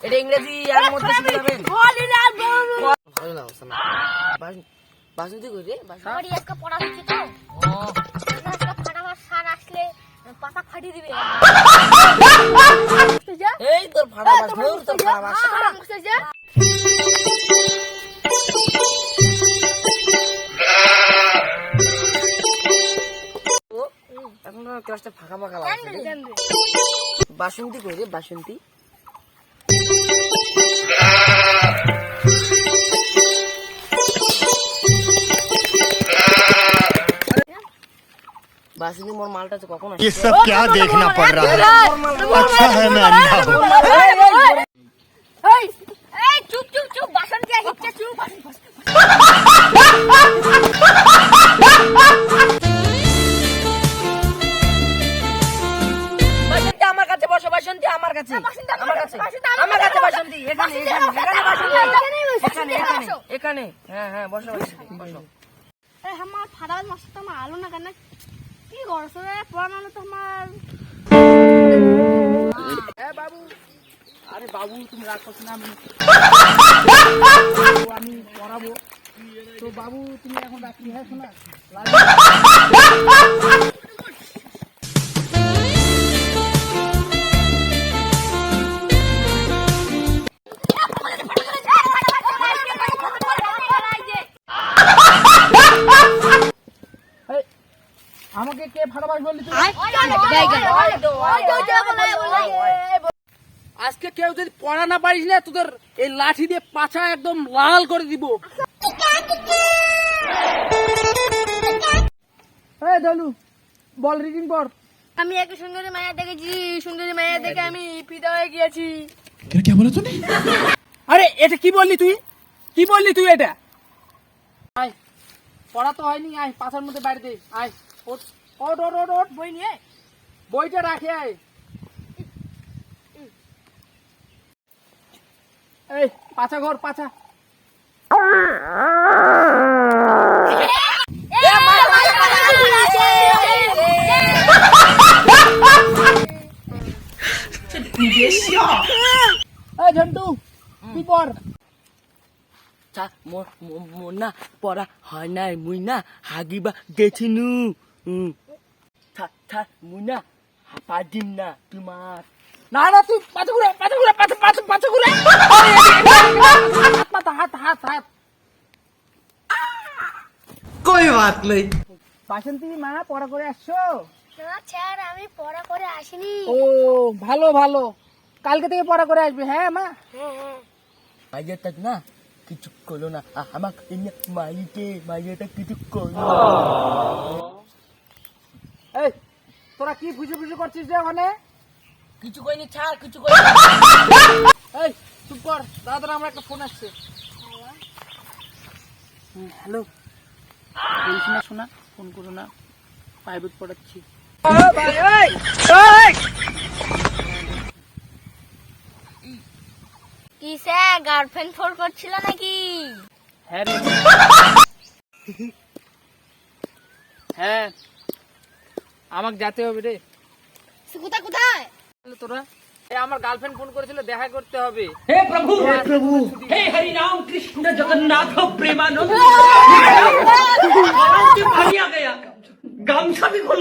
এটা ইংরেজি আর মধ্যে শিখে যাবেন। বাসন্তী কই রে? বাড়ি আজকে পড়া হচ্ছে তো। আজকে ফাটাফাট সার আসলে পাতা ফাটিয়ে দিবে। এই তোর ফাটাফাট, তোর ফাটাফাট। এখন ক্লাসটা ফাঁকা ফাঁকা লাগছে। বাসন্তী কই রে? বাসন্তী बासुंदी मोर मालटा तो कौन है? ये सब क्या देखना पड़ रहा है? अच्छा है मैं अंधा हूँ। चुप चुप चुप बासन क्या हिच्चा चुप বাসন্তী আমার কাছে বসো, বাসন্তী আমার কাছে, আমার কাছে, আমার কাছে বাসন্তী। এখানে এখানে এখানে বাসন্তী, এখানে এখানে এখানে। হ্যাঁ হ্যাঁ বসো বাসন্তী বসো। ए हमार फटाफट मस्त में आलू ना करना की करছ रे पढ़ाনো তো আমার এ বাবু, আরে বাবু তুমি রাগ করছ না? আমি পড়াবো তো বাবু, তুমি এখন রাখি। হ্যাঁ শোনা আমাকে কে ফাটাফাট বললি তুই? আজকে কেউ যদি পড়া না পারিস না, তোদের এই লাঠি দিয়ে পাছা একদম লাল করে দিব। এই দলু বল, রিডিং পড়। আমি এক সুন্দরী মায়া দেখেছি, সুন্দরী মায়া দেখে আমি ফিদা হয়ে গিয়েছি। क्या बोला तूने? আরে এটা কি বললি তুই? কি বললি তুই এটা? আয়, পড়া তো হয়নি, আয় পাছার মধ্যে বাইরে দে। আয় ওঠ ওঠ ওঠ ওঠ ওঠ, বই নিয়ে বইটা রাখে আয়। এই পাছা ঘর পাছা। এই ঝন্টু তুই পড়। মোর না পড়া হয় নাই, মুই না হাগিবা গেছিনু। মুই না পাদিম না তোমার। না না তুই পাছা ঘুরে পাছা ঘুরে পাছা পাছা পাছা ঘুরে। হাত হাত হাত হাত। कोई बात नहीं। বাসন্তী মা পড়া করে আসছো? না স্যার আমি পড়া করে আসিনি। ও ভালো ভালো, কালকে থেকে পড়া করে আসবে। হ্যাঁ মা। হ্যাঁ হ্যাঁ মাইয়াটা না কিছু করলো না, আমাকে মাইয়াটা কিছু করলো। এই তোরা কি ফুসু ফুসু করছিস রে ওখানে? কিছু কইনি ছাড়, কিছু কই। এই চুপ কর, দাদা আমার একটা ফোন আসছে। হ্যালো, বলিস না শোনা, ফোন করো না, প্রাইভেট পড়াচ্ছি। কি স্যার গার্লফ্রেন্ড ফোন করছিল নাকি? হ্যাঁ রে, হ্যাঁ আমাকে যেতে হবে রে। কোথায় কোথায়? তোরা আমার গার্লফ্রেন্ড ফোন করেছিল, দেখা করতে হবে। हे प्रभु हे हरि राम कृष्ण जगन्नाथ प्रेमानंद। आ गया गामछा भी खोल